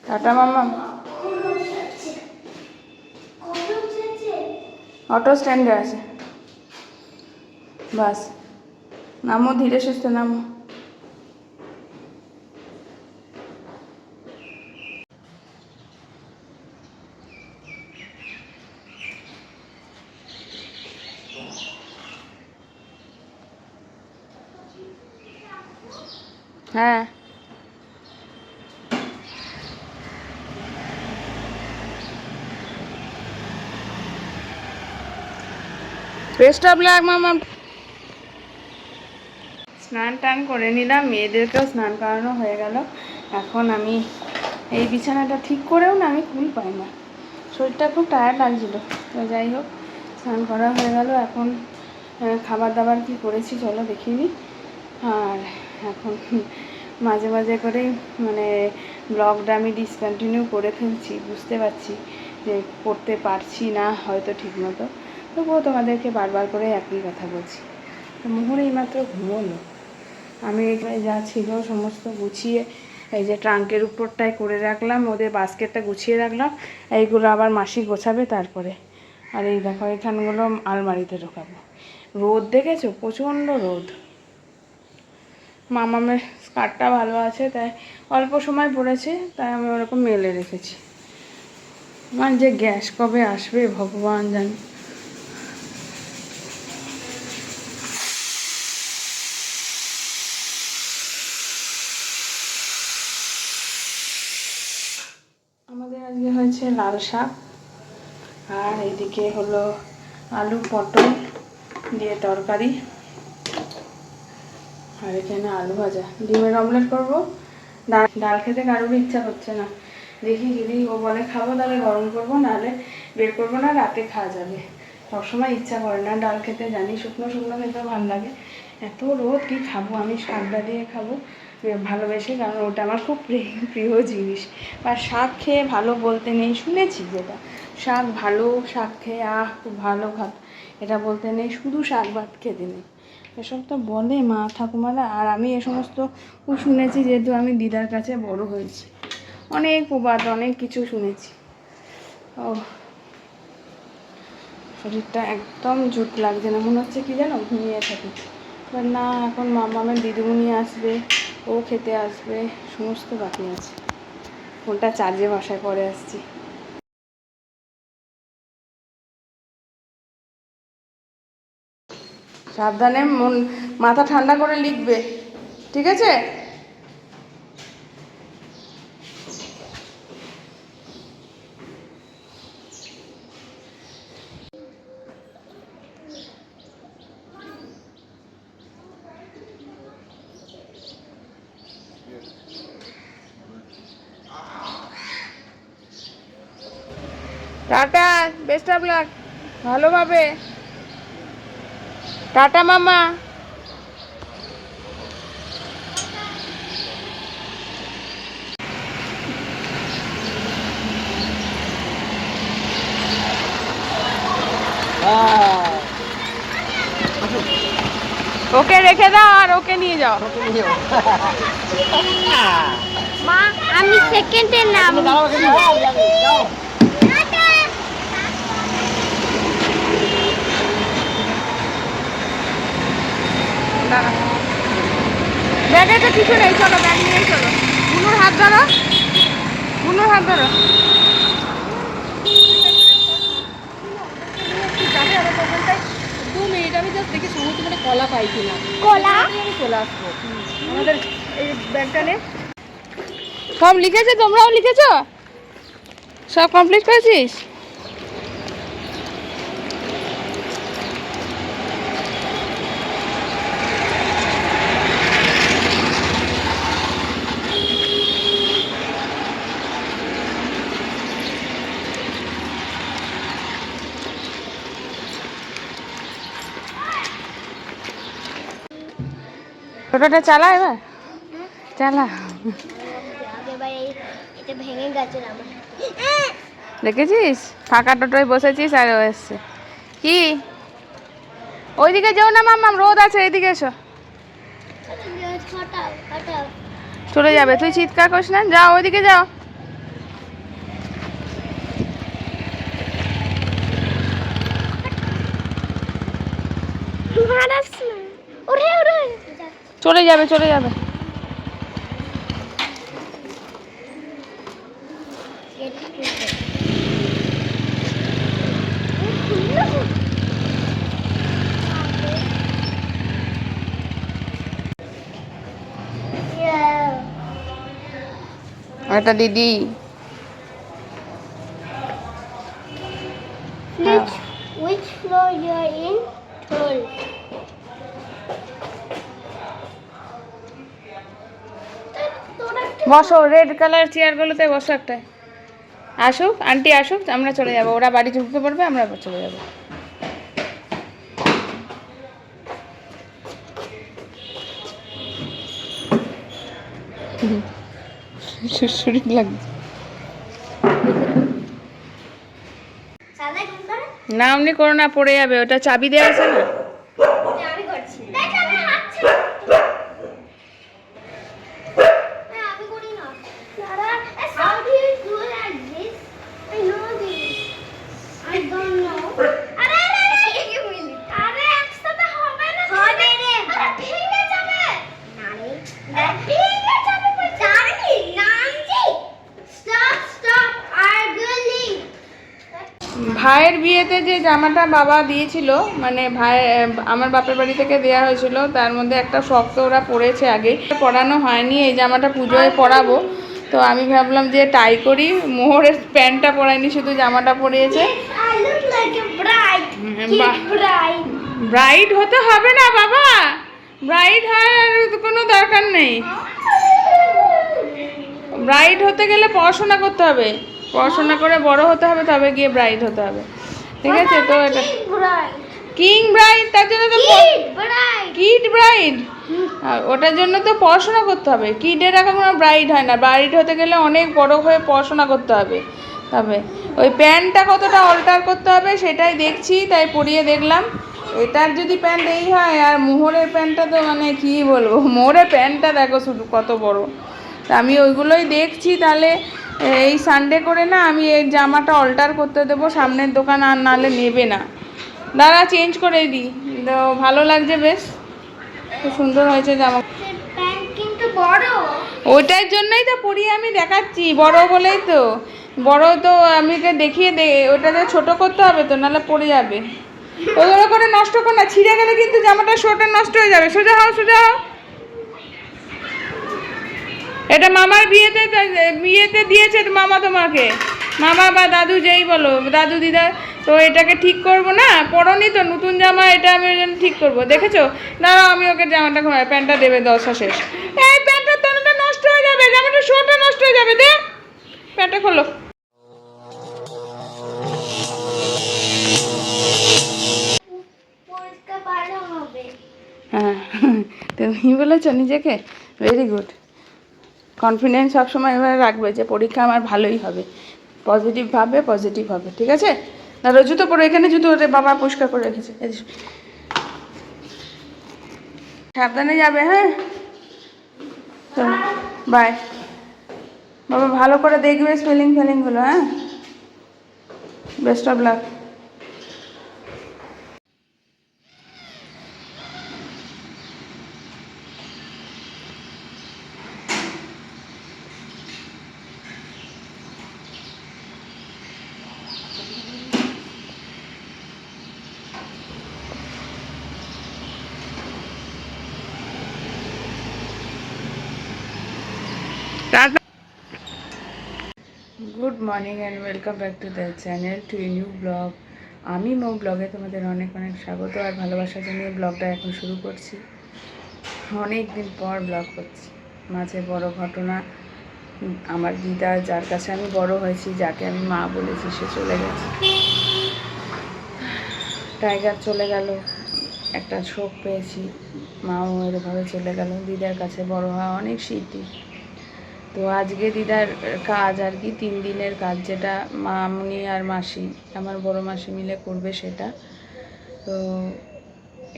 Tata মাম্মা। Auto স্ট্যান্ডে আছে, বাস নামো, ধীরে সুস্থে নামো। হ্যাঁ বেস্ট অফ লাক মামা। স্নান টান করে নিলাম, মেয়েদেরকেও স্নান করানো হয়ে গেল। এখন আমি এই বিছানাটা ঠিক করেও না আমি কুল পাই না, শরীরটা খুব টায়ার্ড লাগছিল। তো যাই হোক, স্নান করা হয়ে গেল। এখন খাবার দাবার কি করেছি চলো দেখিয়ে নিই। আর এখন মাঝে মাঝে করেই মানে ব্লগটা আমি ডিসকন্টিনিউ করে ফেলছি, বুঝতে পারছি যে করতে পারছি না হয়তো ঠিকমতো, তবুও তোমাদেরকে বারবার করে একই কথা বলছি। তো মোহন এইমাত্র ঘুমোলো, আমি এখানে যা ছিল সমস্ত গুছিয়ে এই যে ট্রাঙ্কের উপরটায় করে রাখলাম, ওদের বাস্কেটটা গুছিয়ে রাখলাম। এইগুলো আবার মাসি গোছাবে তারপরে। আর এই দেখো এখানগুলো আলমারিতে ঢোকাবো। রোদ দেখেছো, প্রচণ্ড রোদ। মামামের স্কার্টটা ভালো আছে, তাই অল্প সময় পরেছে, তাই আমি ওরকম মেলে রেখেছি। আমার যে গ্যাস কবে আসবে ভগবান জানে। আমাদের আজকে হয়েছে লাল শাক, আর এইদিকে হলো আলু পটল দিয়ে তরকারি, আর এখানে আলু ভাজা, ডিমের অমলেট করবো। ডাল খেতে কারোর ইচ্ছা করছে না, দেখি যদি ও বলে খাবো তাহলে গরম করবো, নাহলে বের করবো না, রাতে খাওয়া যাবে। সবসময় ইচ্ছা করে না ডাল খেতে, জানি শুকনো শুকনো খেতে ভালো লাগে। এত রোদ কি খাবো, আমি শাকটা দিয়ে খাবো ভালোবেসে, কারণ ওটা আমার খুব প্রিয় জিনিস। আর শাক খেয়ে ভালো বলতে নেই, শুনেছি যেটা শাক ভালো, শাক খেয়ে খুব ভালো খাত, এটা বলতে নেই, শুধু শাক ভাত খেতে নেই, এসব তো বলে মা ঠাকুমারা। আর আমি এ সমস্ত শুনেছি যেহেতু আমি দিদার কাছে বড় হয়েছি, অনেক প্রবাদ অনেক কিছু শুনেছি। ও শরীরটা একদম জুট লাগছে না, মনে হচ্ছে কি যেন ঘুমিয়ে থাকি। এবার না, এখন মামামের দিদিমণি আসবে, ও খেতে আসবে, সমস্ত বাকি আছে। ফোনটা চার্জে বসায় পরে আসছি। সাবধানে মাথা ঠান্ডা করে লিখবে, ঠিক আছে? টাটা, বেস্ট অফ লাক, ভালোভাবে টাটা মামা। ওকে রেখে দাও আর ওকে নিয়ে যাও। মা আমি সেকেন্ডের নাম ব্যাগে তো কিছু নেই, চলো ব্যাগ নিয়েই চলো। বুনুর হাত ধরো, বুনুর হাত ধরো। আমি জাস্ট দেখি সমুদ্র মানে কলা পাইছিলাম, কলা আমি চলে আসবো। আমাদের এই ব্যাগটা নে। সব লিখেছে, তোমরাও লিখেছ, সব কমপ্লিট করেছিস? টোটোটা চালা, এবার চালা। এটা ভেঙে গেছে আমার। দেখেছিস ফাঁকা টোটোয় বসেছিস আর ও এসছে। কি ওইদিকে যেও না মাম্মাম, রোদ আছে, এইদিকে এসো। চলে যাবে, তুই চিৎকার করিস না, যাও ওইদিকে যাও। চলে যাবে চলে যাবে। এটা দিদি। Which floor you are in? 12. বসো, রেড কালার চেয়ারগুলোতে বসো একটায়। আসুক আন্টি আসুক, আমরা চলে যাব। ওরা বাড়ি ঢুকতে পারবে, আমরা চলে যাব। শরীর লাগছে না, অমনি করো না, পড়ে যাবে। ওটা চাবি দেওয়া আছে না। আমি করছি। দেখ আমি হাঁটছি। আমি করি না। দাদা, how do you do like this? I know this. I don't know. আরে একসাথে হবে না। হবে রে। আরে ভেঙে যাবে। না রে। ভেঙে যাবে বলছি। জানি নামছি। Stop arguing. ভাইয়ের বিয়েতে যে জামাটা বাবা দিয়েছিল, মানে ভাই আমার বাপের বাড়ি থেকে দেওয়া হয়েছিল, তার মধ্যে একটা ফ্রক তো ওরা পরেছে আগেই, পরানো হয়নি। এই জামাটা পুজোয় পরাবো, তো আমি ভাবলাম যে টাই করি। মোহরের প্যান্টটা পরাইনি, শুধু জামাটা পরিয়েছে। I look like a bride. Kid bride. Bride হতে হবে না বাবা, ব্রাইড হওয়ার কোনো দরকার নেই। ব্রাইড হতে গেলে পড়াশোনা করতে হবে, পড়াশোনা করে বড় হতে হবে, তবে গিয়ে ব্রাইড হতে হবে। ঠিক আছে? তো এটা কিং ব্রাইড, তার জন্য তো কিড ব্রাইড, ওটার জন্য তো পড়াশোনা করতে হবে। কিডের এখন কোনো ব্রাইড হয় না, ব্রাইড হতে গেলে অনেক বড় হয়ে পড়াশোনা করতে হবে। তবে ওই প্যান্টটা কতটা অল্টার করতে হবে সেটাই দেখছি, তাই পরিয়ে দেখলাম। এটার যদি প্যান্ট এই হয়, আর মোহরের প্যান্টটা তো মানে কী বলবো, মোহরের প্যান্টটা দেখো শুধু কত বড়। তা আমি ওইগুলোই দেখছি। তাহলে এই সানডে করে না আমি এই জামাটা অল্টার করতে দেবো, সামনের দোকান আর নাহলে নেবে না। দাঁড়া চেঞ্জ করে দিই। তো ভালো লাগছে, বেশ খুব সুন্দর হয়েছে জামা। প্যান্ট কিন্তু বড়। ওইটার জন্যই তো পরিয়ে আমি দেখাচ্ছি, বড় বলেই তো। বড় তো আমি দেখিয়ে ওটাতে ছোটো করতে হবে তো, নাহলে পড়ে যাবে। ওগুলো করে নষ্ট কর না, ছিঁড়ে গেলে কিন্তু জামাটা শোটা নষ্ট হয়ে যাবে। সোজা হও সোজা হও। এটা মামার বিয়েতে দিয়েছে মামা তোমাকে, মামা বা দাদু যেই বলো, দাদু দিদা। তো এটাকে ঠিক করব না, পরনি তো নতুন জামা, এটা আমি ওই জন্য ঠিক করবো। দেখেছো? দাঁড়াও আমি ওকে জামাটা প্যান্টটা দেবে, দশা শেষ। এই প্যান্টটার তলাটা নষ্ট হয়ে যাবে, জামাটা শোটা নষ্ট হয়ে যাবে। দে প্যান্টটা খোলো। পরিষ্কার ভালো হবে। হ্যাঁ, তুমি বলেছো নিজেকে, ভেরি গুড। কনফিডেন্স সবসময় এভাবে রাখবে যে পরীক্ষা আমার ভালোই হবে, পজিটিভ ভাববে, পজিটিভ হবে। ঠিক আছে? ধরো জুতো পরে, এখানে জুতো বাবা পরিষ্কার করে রেখেছে। সাবধানে যাবে। হ্যাঁ, বাই। বাবা ভালো করে দেখবে স্পেলিংগুলো। হ্যাঁ, best of luck. Good morning and welcome back to the channel, to a new blog. আমি মৌ ব্লগে তোমাদের অনেক অনেক স্বাগত আর ভালোবাসা জানিয়ে ব্লগটা এখন শুরু করছি। অনেক দিন পর ব্লগ করছি। মাঝে বড় ঘটনা, আমার দিদা, যার কাছে আমি বড় হয়েছি, যাকে আমি মা বলেছি, সে চলে গেছে। টাইগার চলে গেল, একটা শোক পেয়েছি। মাও এরভাবে চলে গেল। দিদার কাছে বড় হওয়া অনেক স্মৃতি। তো আজকে দিদার কাজ আর কি, 3 দিনের কাজ, যেটা মামনি আর মাসি, আমার বড় মাসি মিলে করবে সেটা। তো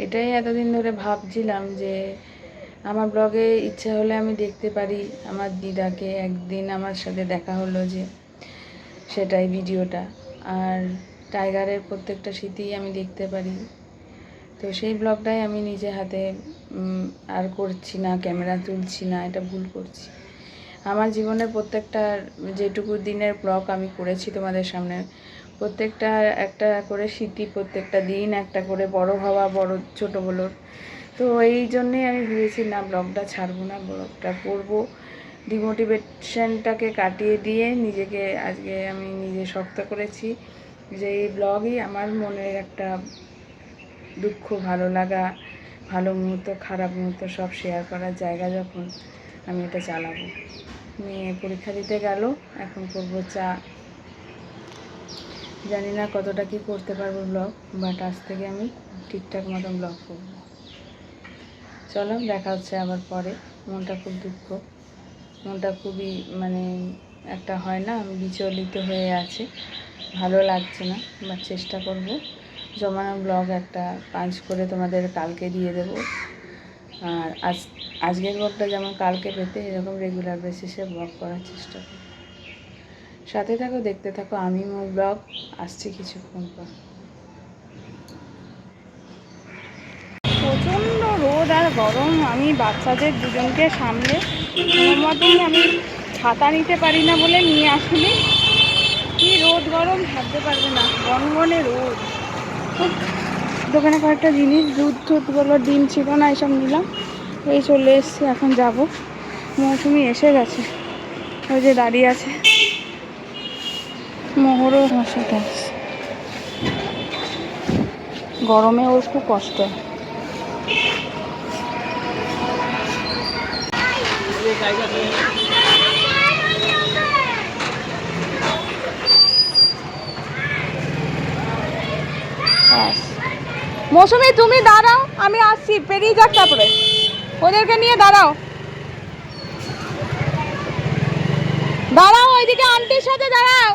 এটাই এতদিন ধরে ভাবছিলাম যে আমার ব্লগে ইচ্ছা হলে আমি দেখতে পারি আমার দিদাকে। একদিন আমার সাথে দেখা হলো, যে সেটাই ভিডিওটা। আর টাইগারের প্রত্যেকটা স্মৃতি আমি দেখতে পারি। তো সেই ব্লগটাই আমি নিজে হাতে আর করছি না, ক্যামেরা তুলছি না, এটা ভুল করছি। আমার জীবনের প্রত্যেকটা যেটুকু দিনের ব্লগ আমি করেছি তোমাদের সামনে, প্রত্যেকটা একটা করে স্মৃতি, প্রত্যেকটা দিন একটা করে বড় হওয়া, বড় ছোট বলো। তো এই জন্যেই আমি ভেবেছি না, ব্লগটা ছাড়বো না, ব্লগটা করবো। ডিমোটিভেশনটাকে কাটিয়ে দিয়ে নিজেকে আজকে আমি নিজে শক্ত করেছি যে এই ব্লগই আমার মনের একটা দুঃখ, ভালো লাগা, ভালো মুহূর্ত, খারাপ মুহূর্ত সব শেয়ার করার জায়গা। যখন আমি এটা চালাবো। মেয়ে পরীক্ষা দিতে গেল, এখন করবো চা। জানি না কতটা কি করতে পারবো ব্লগ, বাট আজ থেকে আমি ঠিকঠাক মতন ব্লগ করবো। চলো, দেখা হচ্ছে আবার পরে। মনটা খুব দুঃখ, মনটা খুবই মানে একটা হয় না, বিচলিত হয়ে আছে, ভালো লাগছে না। বাট চেষ্টা করব জমানো ব্লগ একটা পাঁচ করে তোমাদের কালকে দিয়ে দেব। আর আজকের ব্লগটা যেমন কালকে পেতে, এরকম রেগুলার বেসিসে ব্লগ করার চেষ্টা করব। সাথে থাকো, দেখতে থাকো। আমি ব্লগ আসছি কিছুক্ষণ পর। প্রচণ্ড রোদ আর গরম। আমি বাচ্চাদের দুজনকে সামলে মতন আমি ছাতা নিতে পারি না বলে নিয়ে আসিনি। কি রোদ গরম ভাবতে পারবে না, গনগনে রোদ। দোকানে কয়েকটা জিনিস, দুধ টুধগুলো, ডিম ছিল না, এসব নিলাম। এই চলে এসছি, এখন যাব। মৌসুমি এসে গেছে, ওই যে দাঁড়িয়ে আছে। মোহরও আমার সাথে আছে। গরমে ওর খুব কষ্ট। মৌসুমি তুমি দাঁড়াও, আমি আসছি, পেরিয়ে যাক, তারপরে ওদেরকে নিয়ে দাঁড়াও। দাঁড়াও, ওইদিকে আন্টির সাথে দাঁড়াও।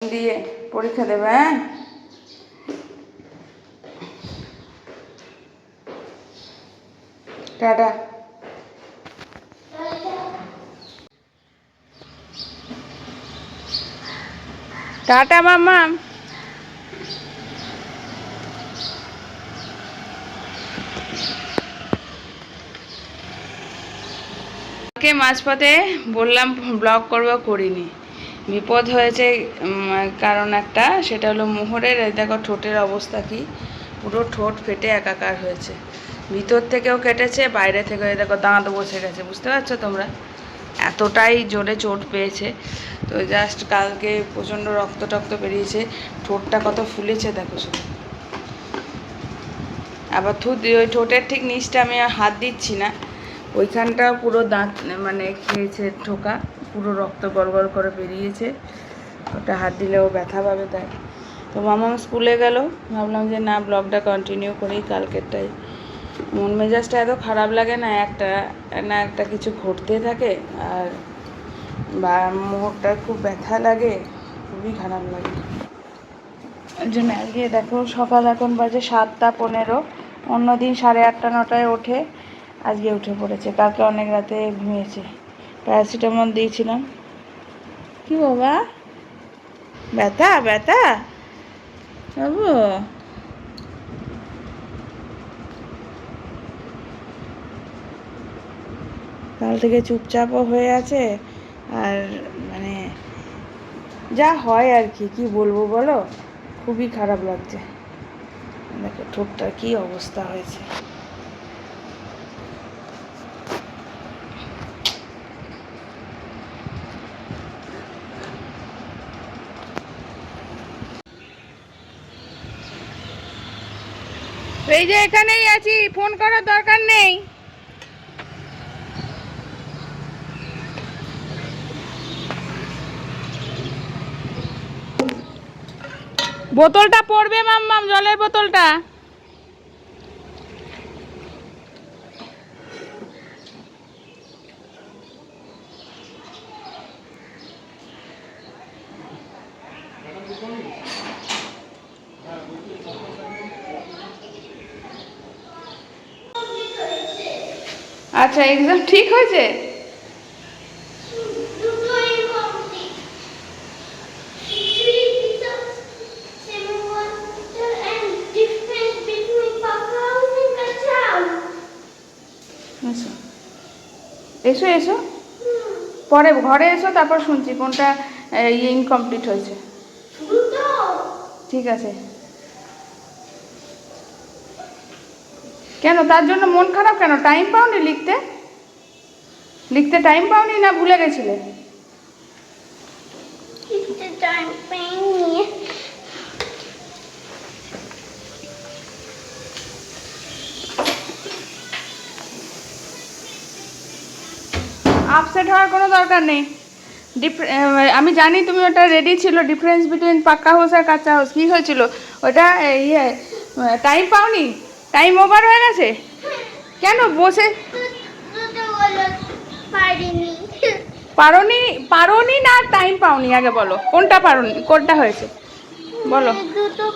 দিয়ে পরীক্ষা দেবে, হ্যাঁ? টাটা। টাটা মামা। মাঝপথে বললাম ব্লগ করবো, করিনি। বিপদ হয়েছে কারণ একটা, সেটা হলো মোহরের। দেখো ঠোঁটের অবস্থা কি, পুরো ঠোঁট ফেটে একাকার হয়েছে। ভিতর থেকেও কেটেছে, বাইরে থেকেও দেখো দাঁত বসে গেছে। বুঝতে পারছো তোমরা, এতটাই জোরে চোট পেয়েছে। তো জাস্ট কালকে প্রচণ্ড রক্ত টক্ত বেরিয়েছে, ঠোঁটটা কত ফুলেছে দেখো শুধু। আবার ওই ঠোঁটের ঠিক নিচটা আমি হাত দিচ্ছি না, ওইখানটাও পুরো দাঁত মানে খেয়েছে ঠোকা, পুরো রক্ত গড়গড় করে বেরিয়েছে। ওটা হাত দিলেও ব্যথা পাবে, তাই। তো মামা স্কুলে গেল, ভাবলাম যে না, ব্লগটা কন্টিনিউ করি কালকেরটাই। মন মেজাজটা এত খারাপ লাগে না, একটা কিছু ঘটতে থাকে, আর বা মুখটা খুব ব্যথা লাগে, খুবই খারাপ লাগে। ওই জন্য আজকে দেখো সকাল এখন বাজে 7:15। অন্যদিন 8:30 9টায় ওঠে, আজকে উঠে পড়েছে। কালকে অনেক রাতে ঘুমিয়েছে, প্যারাসিটামল দিয়েছিলাম। কি বাবা, ব্যথা ব্যথা বাবু? কাল থেকে চুপচাপও হয়ে আছে, আর মানে যা হয় আর কি, কি বলবো বলো, খুবই খারাপ লাগছে। দেখো ঠোঁটটার কি অবস্থা হয়েছে। এই যে এখানেই আছি, ফোন করার দরকার নেই। বোতলটা পড়বে মাম্মাম, জলের বোতলটা। আচ্ছা, এক্সাম ঠিক হয়েছে? দুটোই complete. Three pieces, semi-water and difference between Papa House and Kacha House. এসো এসো এসো, পরে ঘরে এসো, তারপর শুনছি কোনটা ইনকমপ্লিট হয়েছে। দুটো। ঠিক আছে। কেন, তার জন্য মন খারাপ কেন? টাইম পাওনি লিখতে? লিখতে টাইম পাওনি না ভুলে গেছিলে? লিখতে টাইম পাইনি। আপসেট হওয়ার কোনো দরকার নেই। আমি জানি তুমি ওটা রেডি ছিল, ডিফারেন্স বিটুইন পাক্কা হাউস আর কাঁচা হাউস। কী হয়েছিল ওটা? টাইম পাওনি? টাইম ওভার হয়ে গেছে? কেন বসে দুটো বলো পারিনি। পারোনি? পারোনি না টাইম পাওনি? আগে বলো কোনটা পারোনি, কোনটা হয়েছে বলো। দুটো।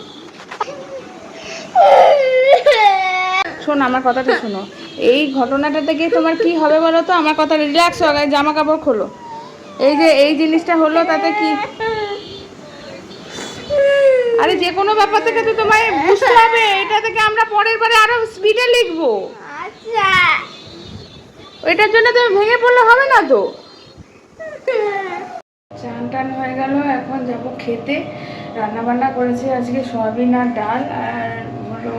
শোনো, আমার কথাটা শোনো। এই ঘটনাটা থেকে তোমার কি হবে বলো তো? আমার কথা, রিল্যাক্স হয়ে গেছে, জামা কাপড় খোলো। এই যে এই জিনিসটা হলো তাতে কি? আরে যে কোনো ব্যাপার থেকে তো তোমায় বুঝতে হবে। এটা থেকে আমরা পরের বারে আরো স্পিডে লিখবো। আচ্ছা। ওইটার জন্য তুমি ভেঙে পড়লে হবে না তো। চান টান হয়ে গেল, এখন যাব খেতে। রান্না বান্না করেছি আজকে সয়াবিন আর ডাল, আর হলো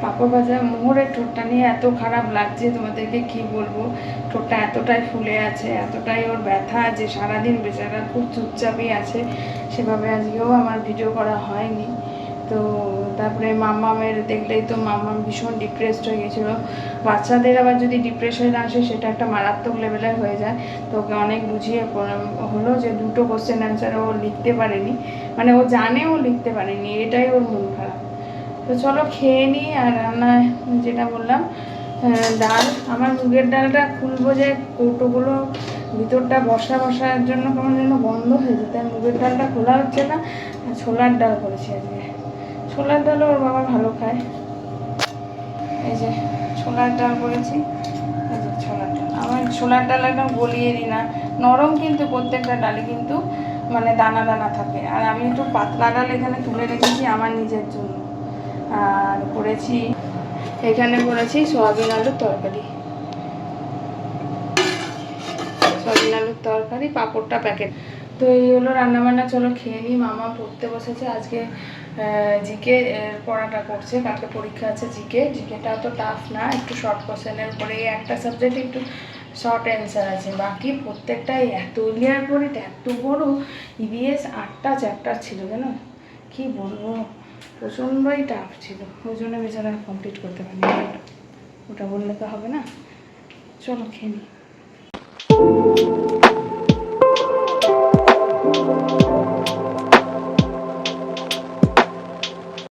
পাঁপড় ভাজা। মোহরের ঠোঁটটা নিয়ে এত খারাপ লাগছে তোমাদেরকে কি বলবো। ঠোঁটটা এতটাই ফুলে আছে, এতটাই ওর ব্যথা যে সারাদিন বেচারা খুব চুপচাপই আছে। সেভাবে আজকেও আমার ভিডিও করা হয়নি। তো তারপরে মাম্মামের দেখলেই তো, মাম্মাম ভীষণ ডিপ্রেসড হয়ে গেছিলো। বাচ্চাদের আবার যদি ডিপ্রেশন আসে সেটা একটা মারাত্মক লেভেলের হয়ে যায়। তো ওকে অনেক বুঝিয়ে হলো যে দুটো কোশ্চেন অ্যান্সার ও লিখতে পারেনি, মানে ও জানে ও লিখতে পারেনি, এটাই ওর মন খারাপ। তো চলো খেয়ে নিই। আর রান্নায় যেটা বললাম, ডাল, আমার মুগের ডালটা খুলবো যে কৌটোগুলো ভিতরটা বসা বসার জন্য কেমন যেন বন্ধ হয়ে যেত, তাই মুগের ডালটা খোলা হচ্ছে না। আর ছোলার ডাল করেছি আজকে। ছোলার ডালও ওর বাবা ভালো খায়। এই যে ছোলার ডাল করেছি, এই যে ছোলার ডাল। আমার ছোলার ডাল একদম গলিয়ে দিই না, নরম, কিন্তু প্রত্যেকটা ডালে কিন্তু মানে দানা দানা থাকে। আর আমি একটু পাতলা ডাল এখানে তুলে রেখেছি আমার নিজের জন্য। আর করেছি, এখানে করেছি সয়াবিন আলুর তরকারি। সয়াবিন আলুর তরকারি, পাঁপড়টা প্যাকেট। তো এই হলো রান্নাবান্না। চলো খেয়ে নিই। মামা পড়তে বসেছে আজকে, জিকে পড়াটা করছে। কালকে পরীক্ষা আছে জিকেটা তো টাফ না, একটু শর্ট কোশ্চেনের উপরে। এই একটা সাবজেক্টে একটু শর্ট অ্যান্সার আছে, বাকি প্রত্যেকটাই এত ক্লিয়ার করে, এত বড়। ইভিএস 8টা চ্যাপ্টার ছিল, জানো কি বলবো, প্রচণ্ডই টাফ ছিল। ওই জন্য বেচারা কমপ্লিট করতে পারিনি। ওটা বললে তো হবে না। চলো খেয়ে নিই।